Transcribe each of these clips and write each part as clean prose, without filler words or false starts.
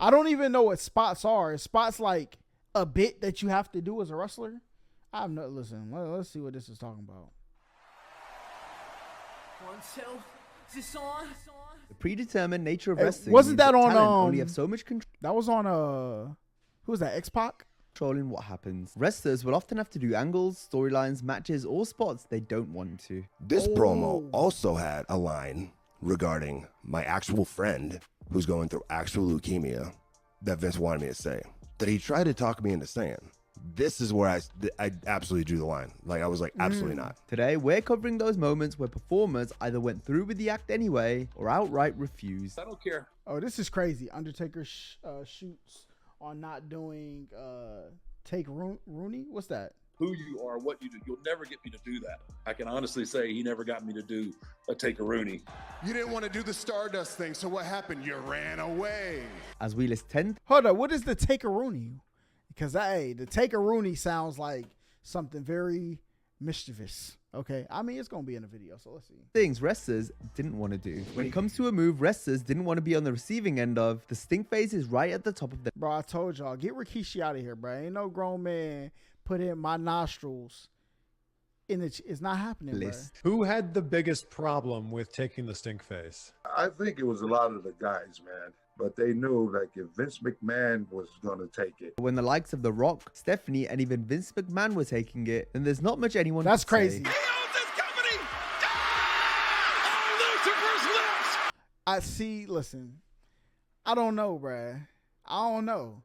I don't even know what spots are. Is spots like a bit that you have to do as a wrestler? I'm not. Listen, let's see what this is talking about. 1, 2, is this on? The predetermined nature of wrestling wasn't means that on talent only have so much control. That was on who was that? X-Pac? Controlling what happens. Wrestlers will often have to do angles, storylines, matches, or spots they don't want to. This promo also had a line regarding my actual friend who's going through actual leukemia that Vince wanted me to say. That he tried to talk me into saying. This is where I absolutely drew the line. Like, I was like, absolutely not. Today, we're covering those moments where performers either went through with the act anyway or outright refused. I don't care. Oh, this is crazy. Undertaker shoots on not doing take Rooney. What's that? Who you are, what you do. You'll never get me to do that. I can honestly say he never got me to do a take a Rooney. You didn't want to do the Stardust thing, so what happened? You ran away. As we list 10. Hold up, what is the take a Rooney? Because the take a Rooney sounds like something very mischievous. Okay, I mean, it's gonna be in the video, so let's see. Things wrestlers didn't want to do. When it comes to a move wrestlers didn't want to be on the receiving end of, the stink face is right at the top of the. Bro, I told y'all, get Rikishi out of here, bro. Ain't no grown man put in my nostrils. It's not happening, list. Bro. Who had the biggest problem with taking the stink face? I think it was a lot of the guys, man. But they knew, like, if Vince McMahon was going to take it. When the likes of The Rock, Stephanie, and even Vince McMahon were taking it, then there's not much anyone That's could crazy. say. He owns this company! Oh, Lucifer's lips! I see, listen, I don't know, bruh. I don't know.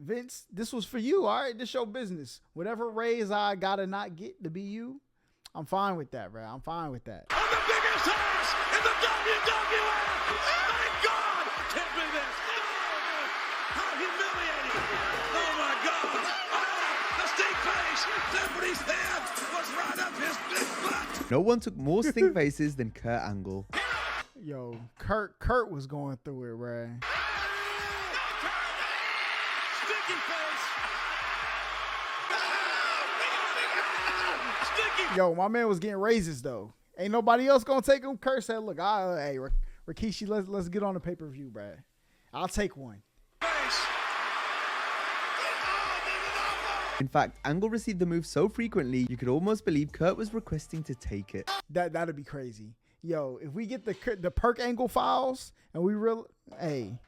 Vince, this was for you, all right? This your business. Whatever raise I gotta not get to be you, I'm fine with that, bruh. I'm fine with that. I'm the biggest ass in the WWF! Thank God! Can't believe this! How humiliating! Oh my God! Oh, the stink face! Stephanie's hand was right up his big butt! No one took more stink faces than Kurt Angle. Yo, Kurt was going through it, bruh. Yo, my man was getting raises though. Ain't nobody else gonna take him. Kurt said, "Look, hey, Rikishi, let's get on the pay-per-view, bruh. I'll take one." In fact, Angle received the move so frequently, you could almost believe Kurt was requesting to take it. That'd be crazy. Yo, if we get the Perk Angle files and we hey.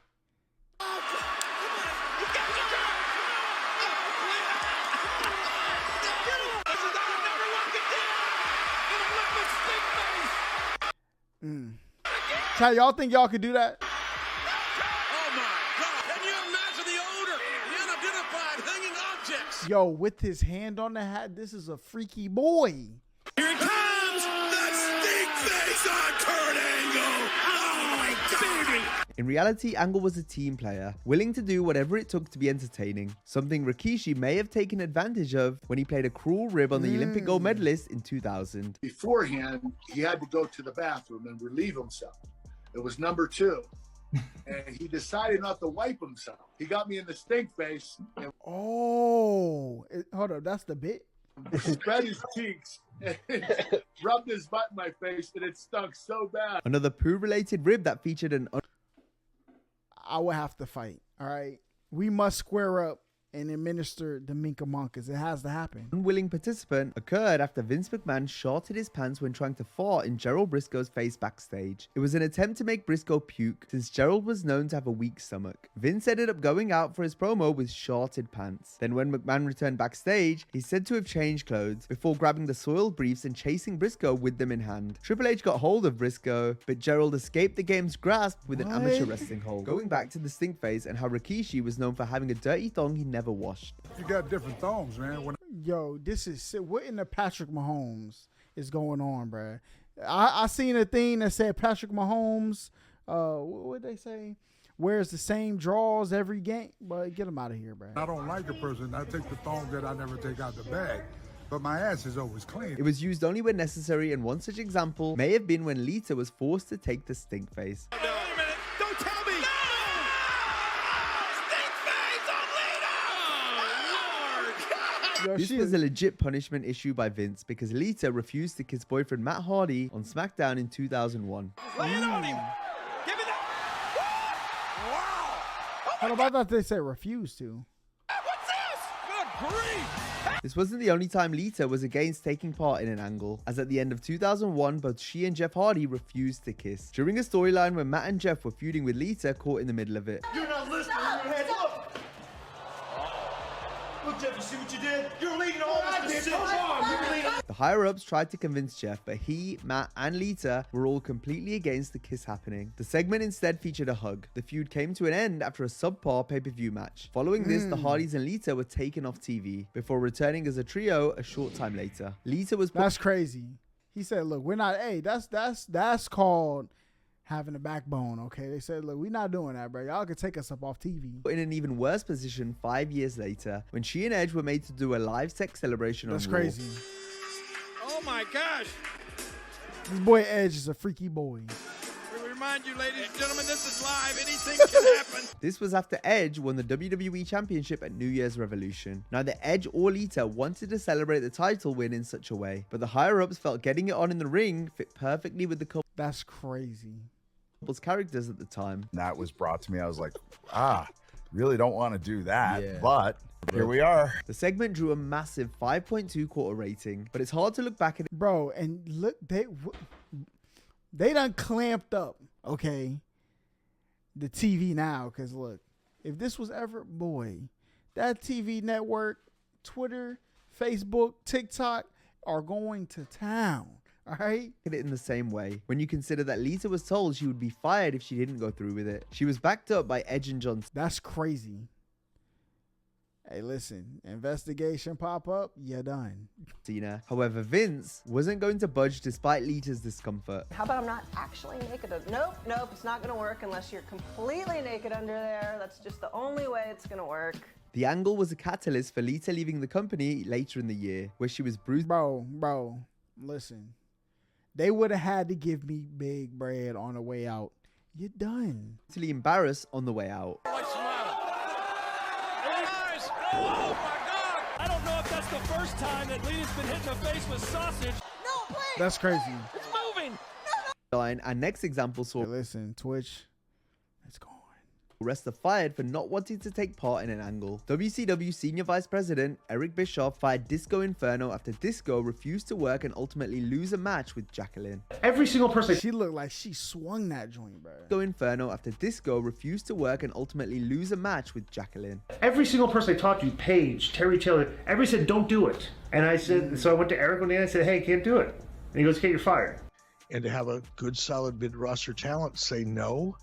Y'all think y'all could do that? Oh my God! Can you imagine the odor? The unidentified hanging objects. Yo, with his hand on the hat, this is a freaky boy. Here it comes! The stink face on Kurt Angle! Oh my God! In reality, Angle was a team player, willing to do whatever it took to be entertaining, something Rikishi may have taken advantage of when he played a cruel rib on the Olympic gold medalist in 2000. Beforehand, he had to go to the bathroom and relieve himself. It was number 2. And he decided not to wipe himself. He got me in the stink face. And hold up, that's the bit? spread his cheeks, rubbed his butt in my face, and it stunk so bad. Another poo-related rib that featured an I would have to fight, all right? We must square up and administer the Minkamonkas. It has to happen. unwilling participant occurred after Vince McMahon shorted his pants when trying to fart in Gerald Briscoe's face backstage. It was an attempt to make Briscoe puke, since Gerald was known to have a weak stomach. Vince ended up going out for his promo with shorted pants. Then when McMahon returned backstage, he's said to have changed clothes before grabbing the soiled briefs and chasing Briscoe with them in hand. Triple H got hold of Briscoe, but Gerald escaped the game's grasp with an amateur wrestling hold. Going back to the stink face and how Rikishi was known for having a dirty thong he never washed. You got different thongs, man. Yo, this is what in the Patrick Mahomes is going on, bruh? I seen a thing that said Patrick Mahomes, what they say? Wears the same draws every game. But get him out of here, bruh. I don't like a person. I take the thong that I never take out the bag. But my ass is always clean. It was used only when necessary, and one such example may have been when Lita was forced to take the stink face. No, wait a minute! Don't tell me! No! Stink face on Lita! Oh, Lord! Yo, This was a legit punishment issue by Vince because Lita refused to kiss boyfriend Matt Hardy on SmackDown in 2001. Lay it on him! Give me that! Wow! Oh What about that? They said refuse to. What's this? Good grief! This wasn't the only time Lita was against taking part in an angle, as at the end of 2001, both she and Jeff Hardy refused to kiss. During a storyline where Matt and Jeff were feuding with Lita, caught in the middle of it. You're not listening. Your head up. Look, Jeff, you see what you did? You're leading all this decision. You're leading. The higher-ups tried to convince Jeff, but he, Matt, and Lita were all completely against the kiss happening. The segment instead featured a hug. The feud came to an end after a subpar pay-per-view match. Following this, the Hardys and Lita were taken off TV, before returning as a trio a short time later. Lita was... That's crazy. He said, look, we're not, hey, that's called having a backbone, okay? They said, look, we're not doing that, bro. Y'all can take us up off TV. in an even worse position 5 years later, when she and Edge were made to do a live sex celebration on Raw. That's crazy. Oh my gosh. This boy Edge is a freaky boy. We remind you, ladies and gentlemen, this is live. Anything can happen. This was after Edge won the WWE Championship at New Year's Revolution. Neither Edge or Lita wanted to celebrate the title win in such a way, but the higher-ups felt getting it on in the ring fit perfectly with the That's crazy. couple's characters at the time. That was brought to me. I was like, really don't want to do that, Yeah. but here we are. The segment drew a massive 5.2 quarter rating, but it's hard to look back at it. Bro, and look, they done clamped up, okay, the TV now, because look, if this was ever, boy, that TV network, Twitter, Facebook, TikTok are going to town, all right? It in the same way when you consider that Lita was told she would be fired if she didn't go through with it. She was backed up by Edge and John That's crazy. Hey, listen, investigation pop up, you're done. Cena. However, Vince wasn't going to budge despite Lita's discomfort. How about I'm not actually naked? Nope, it's not gonna work unless you're completely naked under there. That's just the only way it's gonna work. The angle was a catalyst for Lita leaving the company later in the year, where she was bruised. Bro, listen. They would have had to give me big bread on the way out. You're done. Brutally embarrassed on the way out. Oh my God! I don't know if that's the first time that Lita's been hit in the face with sausage. No, please! That's crazy. It's moving. Our next example saw Hey, listen, Twitch, let's go. wrestler fired for not wanting to take part in an angle. WCW Senior Vice President Eric Bischoff fired Disco Inferno after Disco refused to work and ultimately lose a match with Jacqueline. Every single person. She looked like she swung that joint, bro. Disco Inferno after Disco refused to work and ultimately lose a match with Jacqueline. Every single person I talked to, Paige, Terry Taylor, everybody said, don't do it. And I said, so I went to Eric one day and I said, hey, can't do it. And he goes, okay, you're fired. And to have a good, solid mid-roster talent say no,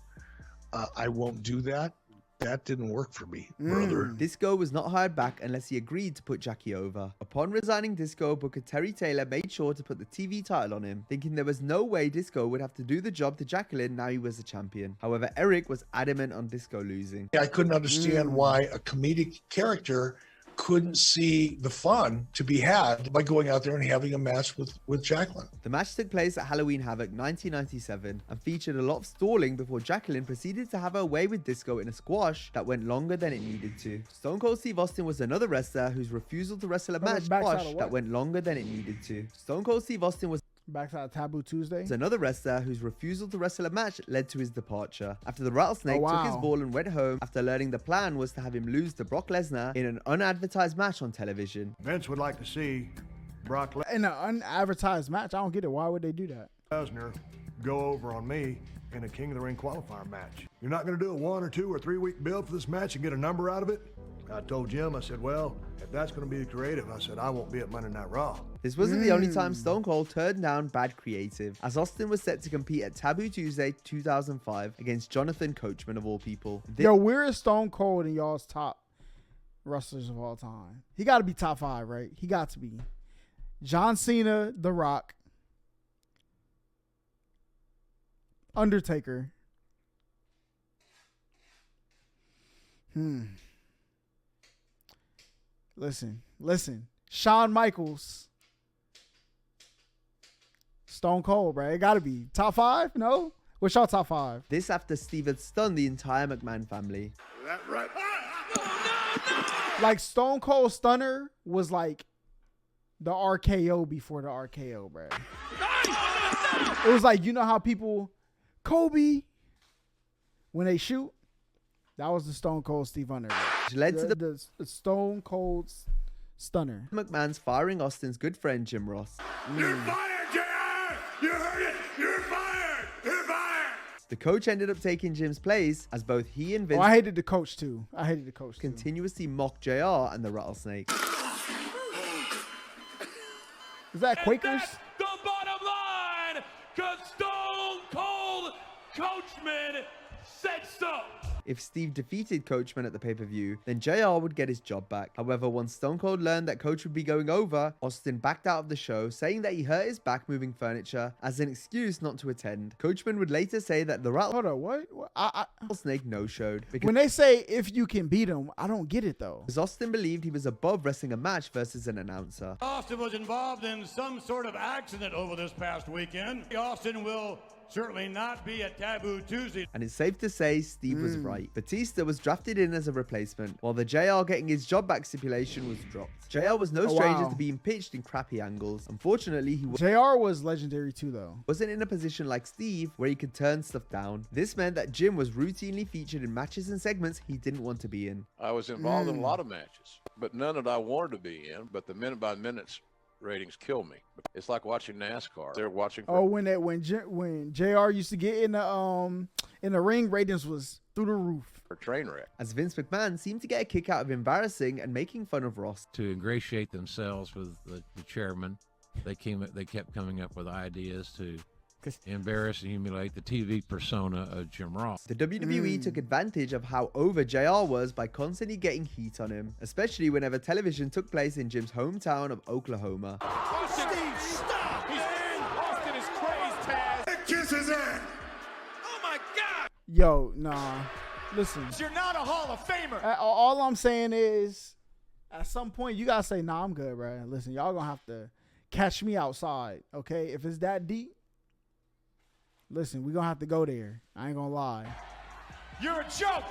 I won't do that. That didn't work for me, brother. Disco was not hired back unless he agreed to put Jackie over. Upon resigning Disco, Booker Terry Taylor made sure to put the TV title on him, thinking there was no way Disco would have to do the job to Jacqueline now he was a champion. However, Eric was adamant on Disco losing. I couldn't understand why a comedic character couldn't see the fun to be had by going out there and having a match with Jacqueline. The match took place at Halloween Havoc 1997 and featured a lot of stalling before Jacqueline proceeded to have her way with Disco in a squash that went longer than it needed to. Stone Cold Steve Austin was another wrestler whose refusal to wrestle a match squash that went longer than it needed to. Stone Cold Steve Austin was backside Taboo Tuesday. Another wrestler whose refusal to wrestle a match led to his departure. After the Rattlesnake took his ball and went home after learning the plan was to have him lose to Brock Lesnar in an unadvertised match on television. Vince would like to see Brock in an unadvertised match. I don't get it. Why would they do that? Lesnar go over on me in a King of the Ring qualifier match. You're not going to do a 1 or 2 or 3 week build for this match and get a number out of it? I told Jim, I said, well, if that's going to be creative, I said, I won't be at Monday Night Raw. This wasn't the only time Stone Cold turned down bad creative, as Austin was set to compete at Taboo Tuesday 2005 against Jonathan Coachman of all people. Yo, where is Stone Cold in y'all's top wrestlers of all time? He got to be top 5, right? He got to be. John Cena, The Rock, Undertaker. Listen. Shawn Michaels. Stone Cold, bro. It got to be. Top 5? No? What's y'all top 5? This after Steve had stunned the entire McMahon family. That right. Like, Stone Cold Stunner was like the RKO before the RKO, bro. It was like, you know how people, Kobe, when they shoot, That was the Stone Cold Steve Hunter. Which led to the Stone Cold Stunner. McMahon's firing Austin's good friend Jim Ross. You're fired, JR! You heard it! You're fired! You're fired! The coach ended up taking Jim's place as both he and Vince I hated the coach too. continuously mocked JR and the Rattlesnake. Is that Quakers? That's the bottom line, because Stone Cold Coachman said so. If Steve defeated Coachman at the pay-per-view, then JR would get his job back. However, once Stone Cold learned that Coach would be going over, Austin backed out of the show, saying that he hurt his back moving furniture as an excuse not to attend. Coachman would later say that the Rattlesnake no-showed. When they say if you can beat him, I don't get it though. Because Austin believed he was above wrestling a match versus an announcer. Austin was involved in some sort of accident over this past weekend. Austin will certainly not be a Taboo Tuesday. And it's safe to say Steve was right. Batista was drafted in as a replacement, while the JR getting his job back stipulation was dropped. JR was no stranger to being pitched in crappy angles. Unfortunately, JR was legendary too though. Wasn't in a position like Steve where he could turn stuff down. This meant that Jim was routinely featured in matches and segments he didn't want to be in. I was involved in a lot of matches, but none that I wanted to be in, but the minute by minutes ratings kill me. It's like watching NASCAR. They're watching. When JR used to get in the ring, ratings was through the roof. A train wreck. As Vince McMahon seemed to get a kick out of embarrassing and making fun of Ross. To ingratiate themselves with the chairman, they kept coming up with ideas to embarrass and humiliate the TV persona of Jim Ross. The WWE took advantage of how over JR was by constantly getting heat on him, especially whenever television took place in Jim's hometown of Oklahoma. Steve, stop! He's in! Austin is crazed, Taz! Kiss his ass! Oh my God! Yo, nah. Listen. You're not a Hall of Famer! All I'm saying is, at some point, you gotta say, nah, I'm good, bro. Listen, y'all gonna have to catch me outside, okay? If it's that deep, listen, we're going to have to go there. I ain't going to lie. You're a joke.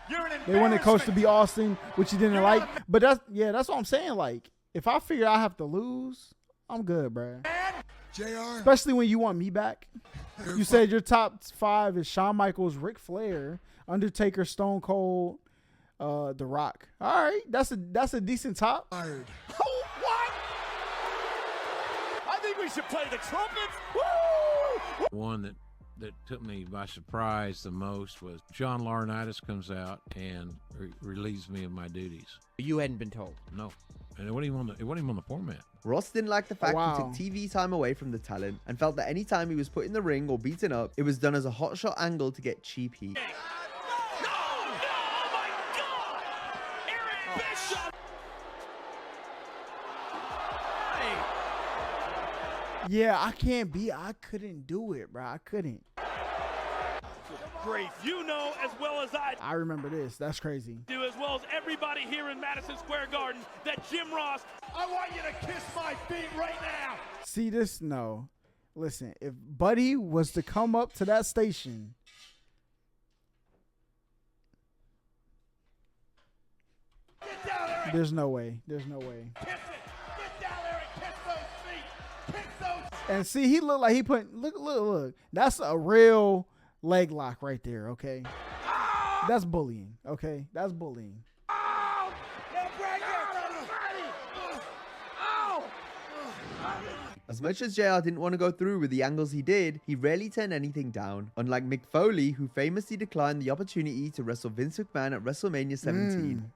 You're an embarrassment. They wanted Coach to be Austin, which he didn't like. But that's what I'm saying. Like, if I figure I have to lose, I'm good, bro. JR. Especially when you want me back. You said your top 5 is Shawn Michaels, Ric Flair, Undertaker, Stone Cold, The Rock. All right. That's a decent top. Oh, what? I think we should play the trumpets. Woo! One that took me by surprise the most was John Laurinaitis comes out and relieves me of my duties. You hadn't been told? No. And it wasn't even on the format. Ross didn't like the fact he took TV time away from the talent and felt that any time he was put in the ring or beaten up, it was done as a hotshot angle to get cheap heat. Yeah, I couldn't do it, bro. I couldn't. Great. You know as well as I remember this. That's crazy. do, as well as everybody here in Madison Square Garden, that Jim Ross, I want you to kiss my feet right now. See this? No. Listen, if Buddy was to come up to that station, there's no way. There's no way. And see, he looked like he put look. That's a real leg lock right there, okay? That's bullying, okay? That's bullying. As much as JR didn't want to go through with the angles he did, he rarely turned anything down. Unlike Mick Foley, who famously declined the opportunity to wrestle Vince McMahon at WrestleMania 17.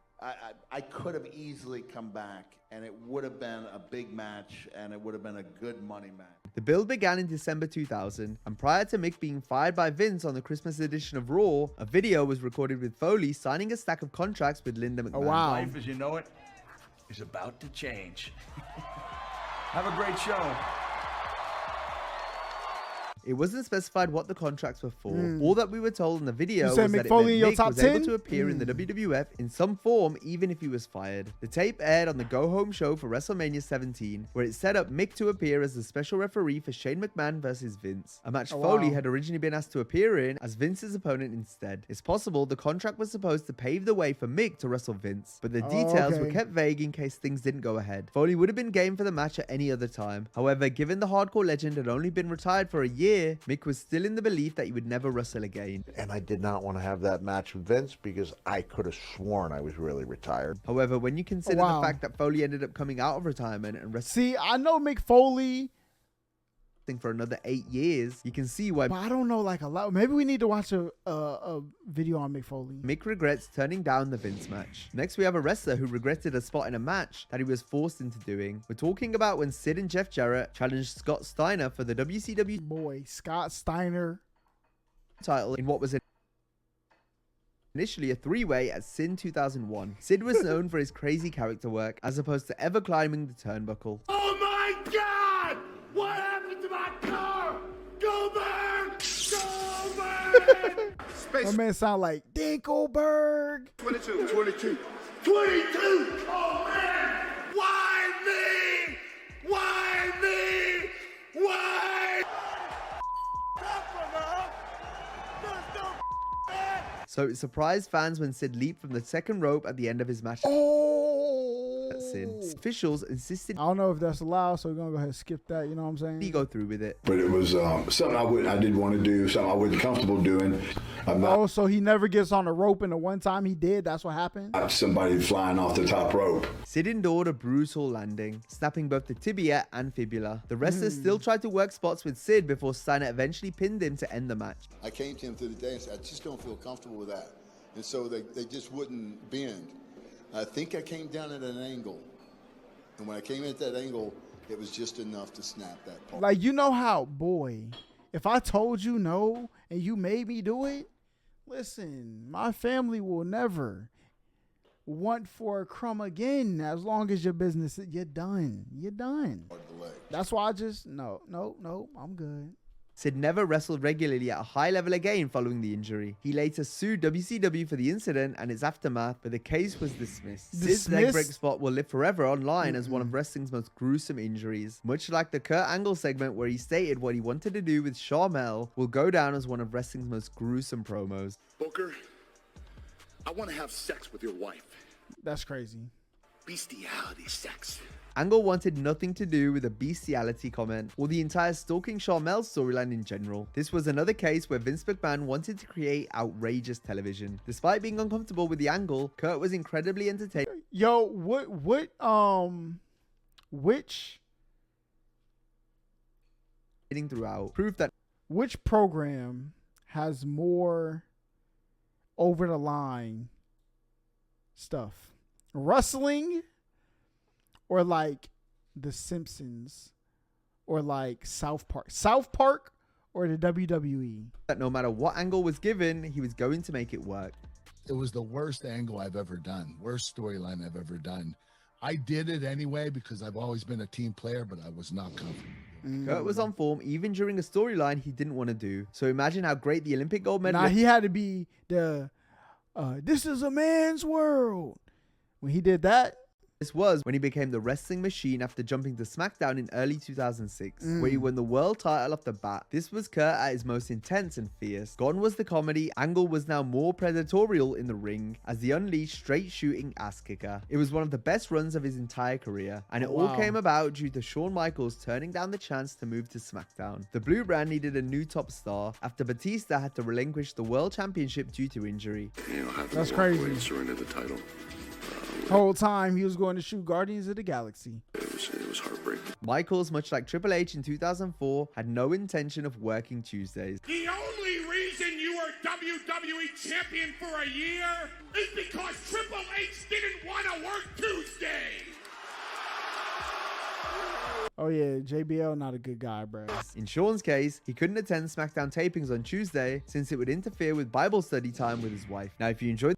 I could have easily come back, and it would have been a big match, and it would have been a good money match. The build began in December 2000, and prior to Mick being fired by Vince on the Christmas edition of Raw, a video was recorded with Foley signing a stack of contracts with Linda McMahon. Oh, wow. Life as you know it is about to change. Have a great show. It wasn't specified what the contracts were for. All that we were told in the video was that Mick Foley in your top was 10? able to appear in the WWF in some form, even if he was fired. The tape aired on the Go Home show for WrestleMania 17, where it set up Mick to appear as the special referee for Shane McMahon versus Vince, a match Foley had originally been asked to appear in as Vince's opponent instead. It's possible the contract was supposed to pave the way for Mick to wrestle Vince, but the details were kept vague in case things didn't go ahead. Foley would have been game for the match at any other time. However, given the hardcore legend had only been retired for a year year, Mick was still in the belief that he would never wrestle again. And I did not want to have that match with Vince because I could have sworn I was really retired. However, when you consider the fact that Foley ended up coming out of retirement and wrestling. See, I know Mick Foley for another 8 years, you can see why. But I don't know like a lot. Maybe we need to watch a video on Mick Foley. Mick regrets turning down the Vince match. Next, we have a wrestler who regretted a spot in a match that he was forced into doing. We're talking about when Sid and Jeff Jarrett challenged Scott Steiner for the WCW Scott Steiner title in what was initially a three-way at Sin 2001. Sid was known for his crazy character work as opposed to ever climbing the turnbuckle. Oh my God! What happened to my car? Go back! Go back! My man sound like Dinkelberg. 22. Oh man! Why me? Why me? Why? So it surprised fans when Sid leaped from the second rope at the end of his match. Officials insisted. I don't know if that's allowed, so we're gonna go ahead and skip that. You know what I'm saying? He go through with it. But it was something I didn't want to do, something I wasn't comfortable doing. Oh, so he never gets on the rope, and the one time he did, that's what happened? Somebody flying off the top rope. Sid endured a brutal landing, snapping both the tibia and fibula. The wrestlers still tried to work spots with Sid before Steiner eventually pinned him to end the match. I came to him through the day and said, I just don't feel comfortable with that. And so they just wouldn't bend. I think I came down at an angle. And when I came at that angle, it was just enough to snap that part. Like, you know how, boy, if I told you no and you made me do it, listen, my family will never want for a crumb again as long as your business, you're done. You're done. That's why I just, no, I'm good. Sid never wrestled regularly at a high level again following the injury. He later sued WCW for the incident and its aftermath, but the case was dismissed. Sid's leg break spot will live forever online as one of wrestling's most gruesome injuries. Much like the Kurt Angle segment where he stated what he wanted to do with Sharmell will go down as one of wrestling's most gruesome promos. Booker, I want to have sex with your wife. That's crazy. Bestiality sex. Angle wanted nothing to do with a bestiality comment or the entire stalking Sharmell storyline in general. This was another case where Vince McMahon wanted to create outrageous television. Despite being uncomfortable with the angle, Kurt was incredibly entertaining. Yo, which throughout proof that which program has more over the line stuff? Wrestling or like The Simpsons or like South Park or the WWE? That no matter what angle was given, he was going to make it work. It was the worst angle I've ever done, worst storyline I've ever done. I did it anyway because I've always been a team player, but I was not comfortable. Kurt was on form even during a storyline he didn't want to do. So imagine how great the Olympic gold medal. Nah, he had to be the this is a man's world. When he did that, this was when he became the wrestling machine after jumping to SmackDown in early 2006, where he won the world title off the bat. This was Kurt at his most intense and fierce. Gone was the comedy. Angle was now more predatorial in the ring as the unleashed straight shooting ass kicker. It was one of the best runs of his entire career, and it all came about due to Shawn Michaels turning down the chance to move to SmackDown. The Blue Brand needed a new top star after Batista had to relinquish the world championship due to injury. That's crazy. Surrender the title. Whole time he was going to shoot Guardians of the Galaxy. It was heartbreaking. Michaels, much like Triple H in 2004, had no intention of working Tuesdays. The only reason you were WWE champion for a year is because Triple H didn't want to work Tuesday. Oh yeah, JBL not a good guy, bro. In Shawn's case, he couldn't attend SmackDown tapings on Tuesday since it would interfere with Bible study time with his wife. Now, if you enjoyed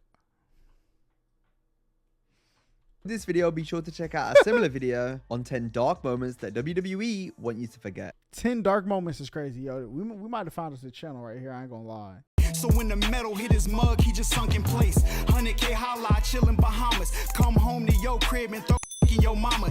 this video, be sure to check out a similar video on 10 dark moments that WWE want you to forget. 10 dark moments is crazy, yo. We might have found us a channel right here. I ain't gonna lie. So when the metal hit his mug, he just sunk in place. 100K Holla, chillin' Bahamas. Come home to your crib and throw in your mama.